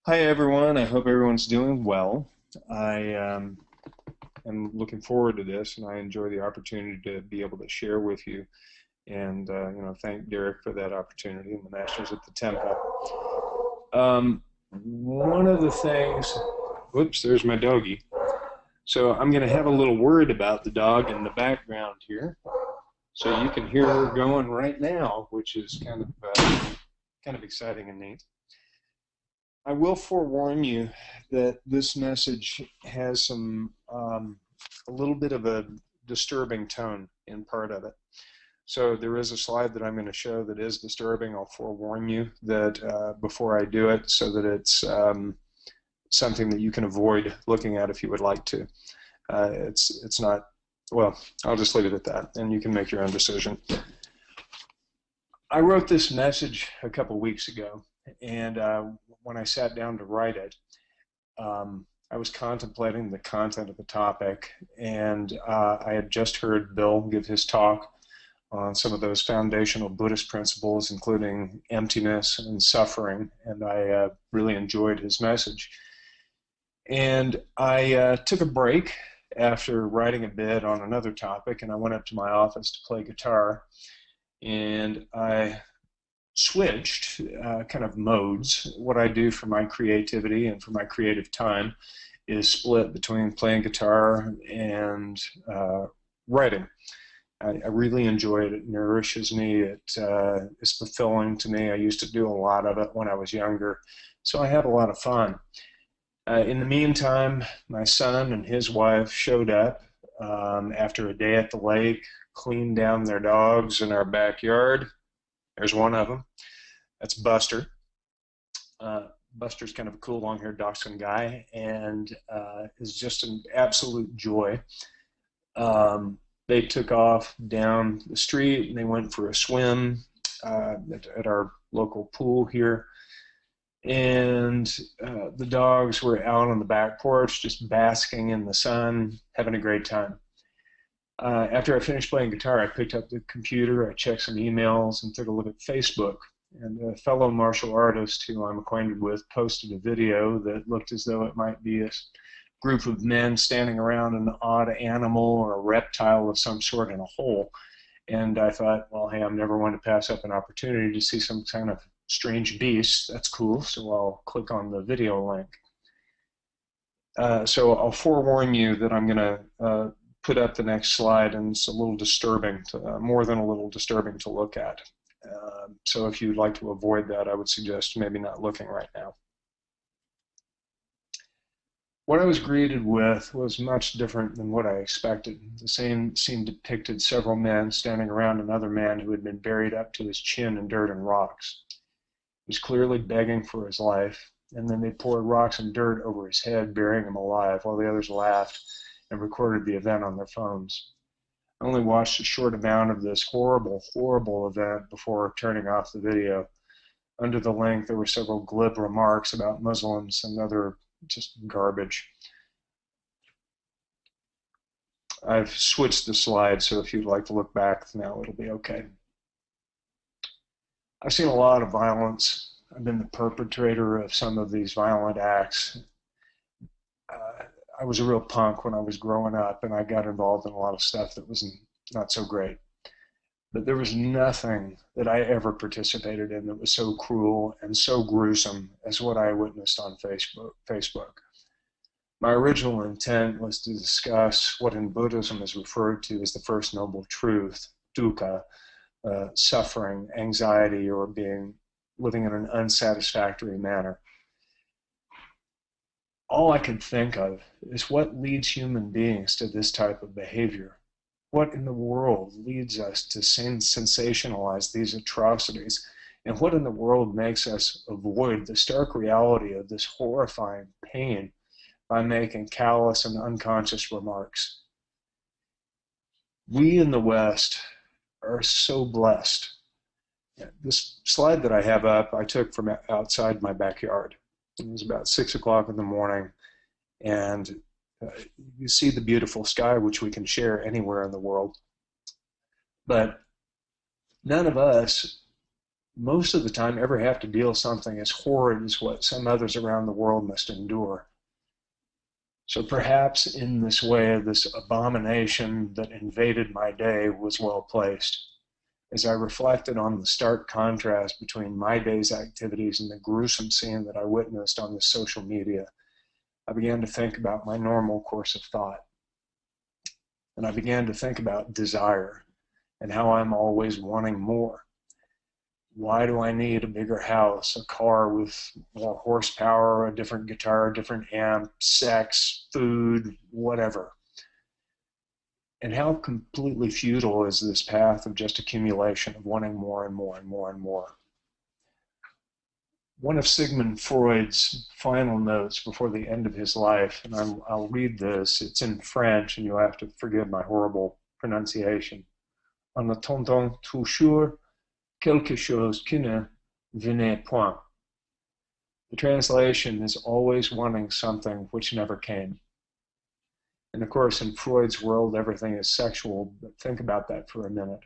Hi everyone, I hope everyone's doing well. I am looking forward to this and I enjoy the opportunity to be able to share with you and thank Derek for that opportunity and the Masters at the Tempo. One of the things, whoops, there's my doggy. So I'm going to have a little word about the dog in the background here. So you can hear her going right now, which is kind of exciting and neat. I will forewarn you that this message has a little bit of a disturbing tone in part of it. So there is a slide that I'm going to show that is disturbing. I'll forewarn you that before I do it, so that it's something that you can avoid looking at if you would like to. It's not, well, I'll just leave it at that, and you can make your own decision. I wrote this message a couple weeks ago, and when I sat down to write it, I was contemplating the content of the topic, and I had just heard Bill give his talk on some of those foundational Buddhist principles, including emptiness and suffering, and I really enjoyed his message. And I took a break after writing a bit on another topic, and I went up to my office to play guitar, and I switched kind of modes. What I do for my creativity and for my creative time is split between playing guitar and writing. I really enjoy it. It nourishes me. It is fulfilling to me. I used to do a lot of it when I was younger, so I had a lot of fun. In the meantime, my son and his wife showed up after a day at the lake, cleaned down their dogs in our backyard. There's one of them. That's Buster. Buster's kind of a cool long-haired dachshund guy and is just an absolute joy. They took off down the street and they went for a swim at our local pool here. And the dogs were out on the back porch just basking in the sun, having a great time. After I finished playing guitar, I picked up the computer, I checked some emails, and took a look at Facebook. And a fellow martial artist who I'm acquainted with posted a video that looked as though it might be a group of men standing around an odd animal or a reptile of some sort in a hole. And I thought, well, hey, I'm never one to pass up an opportunity to see some kind of strange beast. That's cool, so I'll click on the video link. So I'll forewarn you that I'm going to put up the next slide, and it's a little disturbing, more than a little disturbing to look at. So if you'd like to avoid that, I would suggest maybe not looking right now. What I was greeted with was much different than what I expected. The scene depicted several men standing around another man who had been buried up to his chin in dirt and rocks. He was clearly begging for his life, and then they poured rocks and dirt over his head, burying him alive, while the others laughed and recorded the event on their phones. I only watched a short amount of this horrible, horrible event before turning off the video. Under the link, there were several glib remarks about Muslims and other just garbage. I've switched the slide, so if you'd like to look back now, it'll be okay. I've seen a lot of violence. I've been the perpetrator of some of these violent acts. I was a real punk when I was growing up, and I got involved in a lot of stuff that was not so great. But there was nothing that I ever participated in that was so cruel and so gruesome as what I witnessed on Facebook. My original intent was to discuss what in Buddhism is referred to as the first noble truth, dukkha, suffering, anxiety, or living in an unsatisfactory manner. All I could think of is what leads human beings to this type of behavior. What in the world leads us to sensationalize these atrocities? And what in the world makes us avoid the stark reality of this horrifying pain by making callous and unconscious remarks? We in the West are so blessed. This slide that I have up, I took from outside my backyard. It was about 6 o'clock in the morning, and you see the beautiful sky, which we can share anywhere in the world. But none of us most of the time ever have to deal with something as horrid as what some others around the world must endure. So perhaps in this way, this abomination that invaded my day was well placed. As I reflected on the stark contrast between my day's activities and the gruesome scene that I witnessed on the social media, I began to think about my normal course of thought. And I began to think about desire and how I'm always wanting more. Why do I need a bigger house, a car with more horsepower, a different guitar, a different amp, sex, food, whatever? And how completely futile is this path of just accumulation, of wanting more and more and more and more? One of Sigmund Freud's final notes before the end of his life, and I'll read this, it's in French, and you'll have to forgive my horrible pronunciation. En attendant toujours quelque chose qui ne venait point. The translation is always wanting something which never came. And of course, in Freud's world, everything is sexual, but think about that for a minute.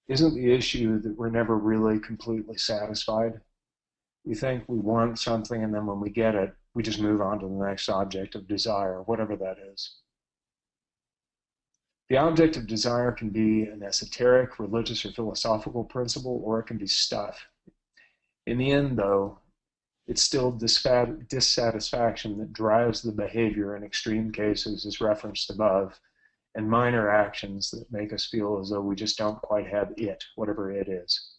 Isn't the issue that we're never really completely satisfied? We think we want something, and then when we get it, we just move on to the next object of desire, whatever that is. The object of desire can be an esoteric, religious, or philosophical principle, or it can be stuff. In the end, though, it's still dissatisfaction that drives the behavior in extreme cases, as referenced above, and minor actions that make us feel as though we just don't quite have it, whatever it is.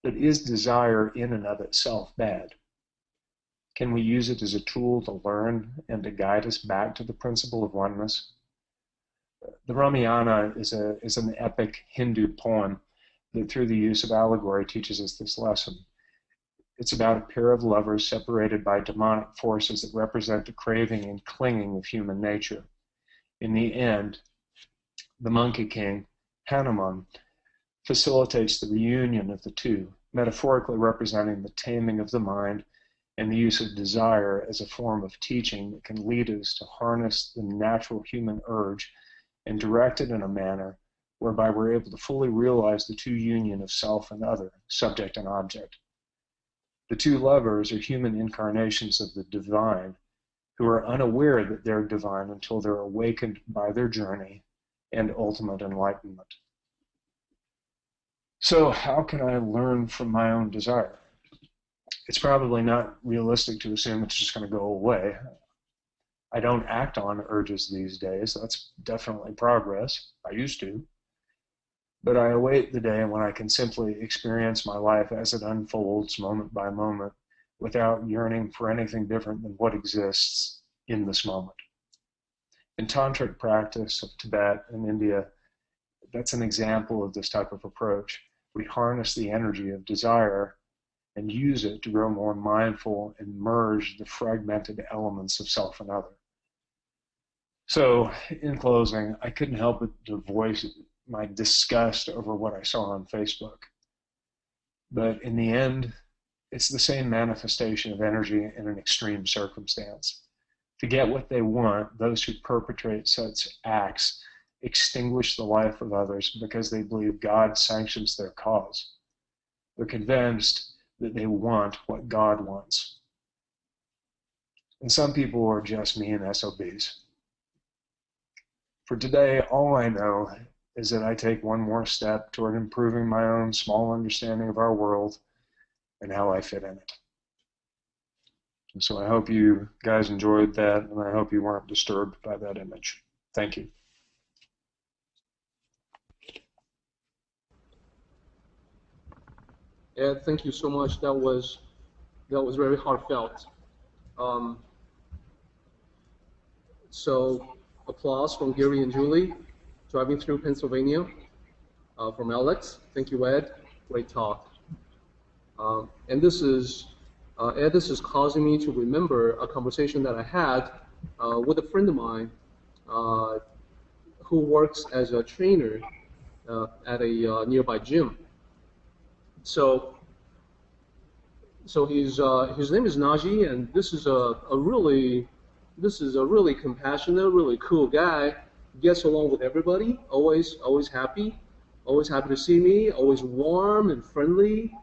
But is desire in and of itself bad? Can we use it as a tool to learn and to guide us back to the principle of oneness? The Ramayana is an epic Hindu poem that through the use of allegory teaches us this lesson. It's about a pair of lovers separated by demonic forces that represent the craving and clinging of human nature. In the end, the Monkey King, Hanuman, facilitates the reunion of the two, metaphorically representing the taming of the mind and the use of desire as a form of teaching that can lead us to harness the natural human urge and direct it in a manner whereby we're able to fully realize the true union of self and other, subject and object. The two lovers are human incarnations of the divine who are unaware that they're divine until they're awakened by their journey and ultimate enlightenment. So how can I learn from my own desire? It's probably not realistic to assume it's just going to go away. I don't act on urges these days. That's definitely progress. I used to. But I await the day when I can simply experience my life as it unfolds moment by moment without yearning for anything different than what exists in this moment. In tantric practice of Tibet and India, that's an example of this type of approach. We harness the energy of desire and use it to grow more mindful and merge the fragmented elements of self and other. So, in closing, I couldn't help but to voice my disgust over what I saw on Facebook. But in the end, it's the same manifestation of energy in an extreme circumstance. To get what they want, those who perpetrate such acts extinguish the life of others because they believe God sanctions their cause. They're convinced that they want what God wants. And some people are just mean SOBs. For today, all I know is that I take one more step toward improving my own small understanding of our world and how I fit in it. And so I hope you guys enjoyed that, and I hope you weren't disturbed by that image. Thank you. Ed, thank you so much. That was very heartfelt. So applause from Gary and Julie, driving through Pennsylvania. From Alex, thank you, Ed. Great talk. And this is, Ed, this is causing me to remember a conversation that I had with a friend of mine who works as a trainer at a nearby gym. So his name is Naji, and this is a really compassionate, really cool guy. Gets along with everybody, always happy. always happy to see me, always warm and friendly.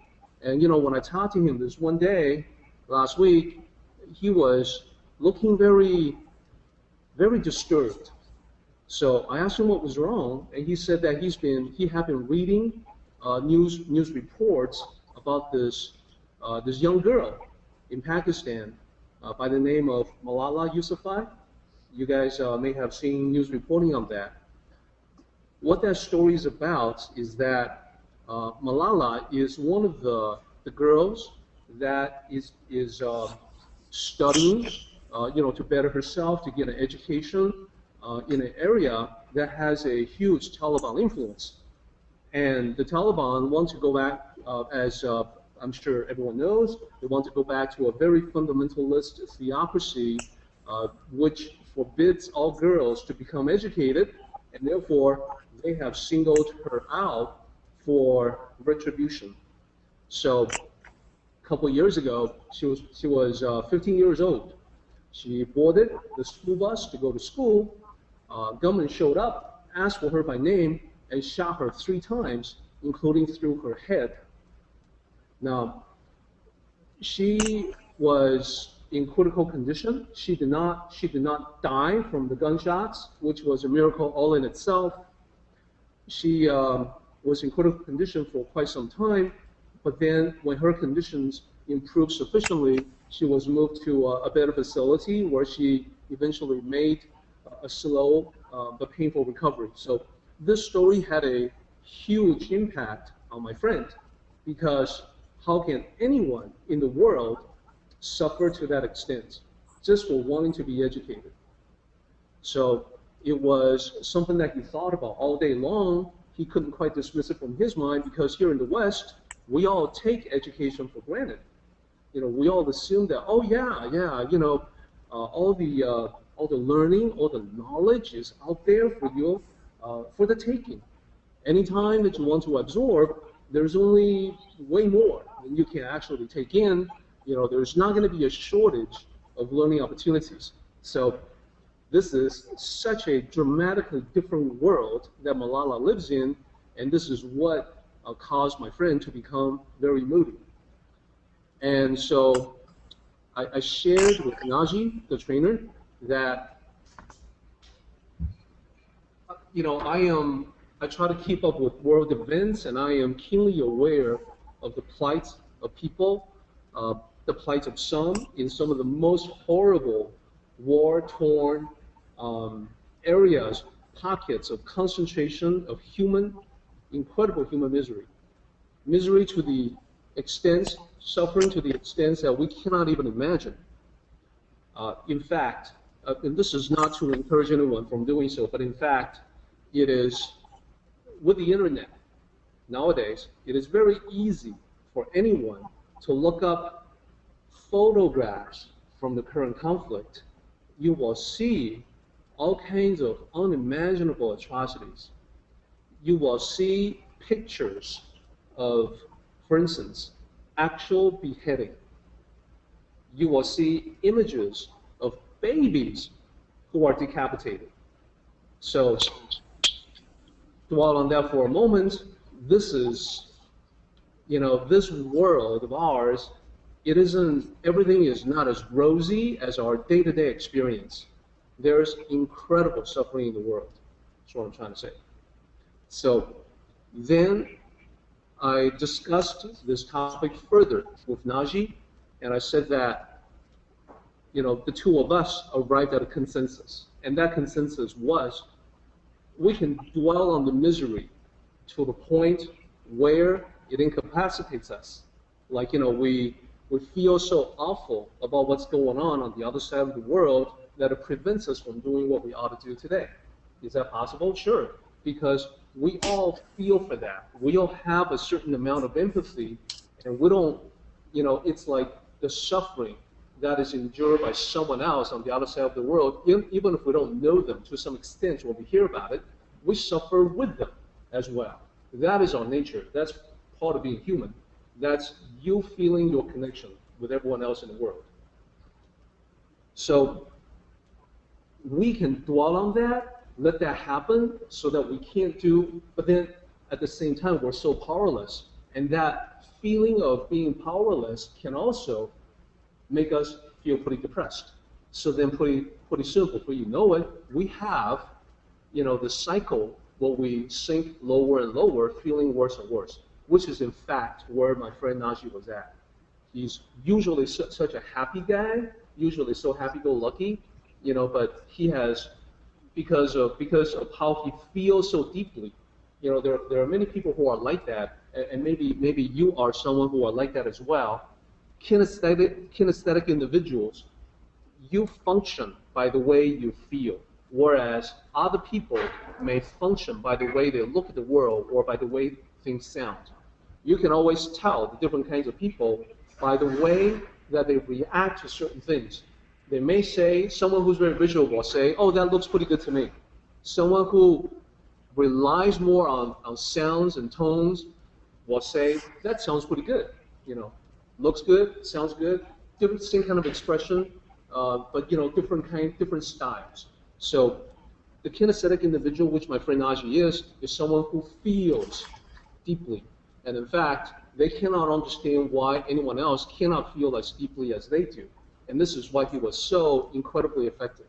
And when I talked to him this one day last week, he was looking very disturbed. So I asked him what was wrong, and he said that he had been reading news reports about this young girl in Pakistan by the name of Malala Yousafzai. You guys may have seen news reporting on that. What that story is about is that Malala is one of the girls that is studying, to better herself, to get an education in an area that has a huge Taliban influence. And the Taliban want to go back, as I'm sure everyone knows, they want to go back to a very fundamentalist theocracy, which forbids all girls to become educated, and therefore they have singled her out for retribution. So a couple of years ago, she was 15 years old. She boarded the school bus to go to school. Gunmen showed up, asked for her by name, and shot her 3 times, including through her head. Now, she was in critical condition. She did not die from the gunshots, which was a miracle all in itself. She was in critical condition for quite some time, but then when her conditions improved sufficiently, she was moved to a better facility where she eventually made a slow but painful recovery. So this story had a huge impact on my friend, because how can anyone in the world suffer to that extent just for wanting to be educated? So it was something that he thought about all day long. He couldn't quite dismiss it from his mind, because here in the West, we all take education for granted. We all assume that, oh yeah, yeah, all the learning, all the knowledge is out there for you, for the taking. Anytime that you want to absorb, there's only way more than you can actually take in. There's not going to be a shortage of learning opportunities. So this is such a dramatically different world that Malala lives in, and this is what caused my friend to become very moody. And so I shared with Naji, the trainer, that I try to keep up with world events, and I am keenly aware of the plight of people, the plight of some in some of the most horrible war-torn areas, pockets of concentration of incredible human misery. Misery to the extent, suffering to the extent that we cannot even imagine. In fact, and this is not to encourage anyone from doing so, but in fact, it is, with the internet nowadays, it is very easy for anyone to look up photographs from the current conflict. You will see all kinds of unimaginable atrocities. You will see pictures of, for instance, actual beheading. You will see images of babies who are decapitated. So, dwell on that for a moment. This is, this world of ours, everything is not as rosy as our day-to-day experience. There's incredible suffering in the world. That's what I'm trying to say. So then I discussed this topic further with Naji, and I said that, the two of us arrived at a consensus. And that consensus was, we can dwell on the misery to the point where it incapacitates us. Like, we feel so awful about what's going on the other side of the world that it prevents us from doing what we ought to do today. Is that possible? Sure. Because we all feel for that. We all have a certain amount of empathy, and we don't, it's like the suffering that is endured by someone else on the other side of the world, even if we don't know them to some extent when we hear about it, we suffer with them as well. That is our nature. That's part of being human. That's you feeling your connection with everyone else in the world. So we can dwell on that, let that happen, so that we can't do, but then at the same time, we're so powerless. And that feeling of being powerless can also make us feel pretty depressed. So then pretty soon, before you know it, we have, the cycle where we sink lower and lower, feeling worse and worse, which is in fact where my friend Najee was at. He's usually such a happy guy, usually so happy-go-lucky, but he has, because of how he feels so deeply, there are many people who are like that, and maybe you are someone who are like that as well. Kinesthetic individuals, you function by the way you feel, whereas other people may function by the way they look at the world or by the way things sound. You can always tell the different kinds of people by the way that they react to certain things. They may say, someone who's very visual will say, oh, that looks pretty good to me. Someone who relies more on sounds and tones will say, that sounds pretty good. Looks good, sounds good, different same kind of expression, but different styles. So the kinesthetic individual, which my friend Najee is someone who feels deeply. And in fact, they cannot understand why anyone else cannot feel as deeply as they do. And this is why he was so incredibly affected.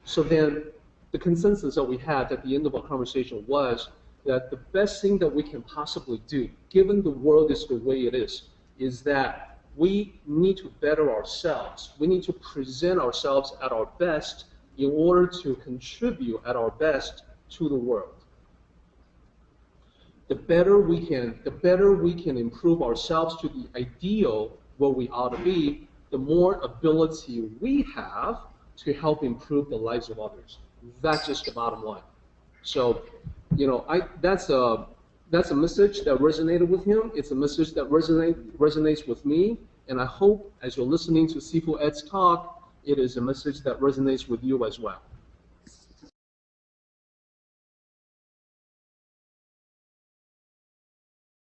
So then the consensus that we had at the end of our conversation was that the best thing that we can possibly do, given the world is the way it is that we need to better ourselves. We need to present ourselves at our best in order to contribute at our best to the world. The better we can improve ourselves to the ideal where we ought to be, the more ability we have to help improve the lives of others. That's just the bottom line. So, that's a message that resonated with him. It's a message that resonates with me. And I hope as you're listening to Sifu Ed's talk, it is a message that resonates with you as well.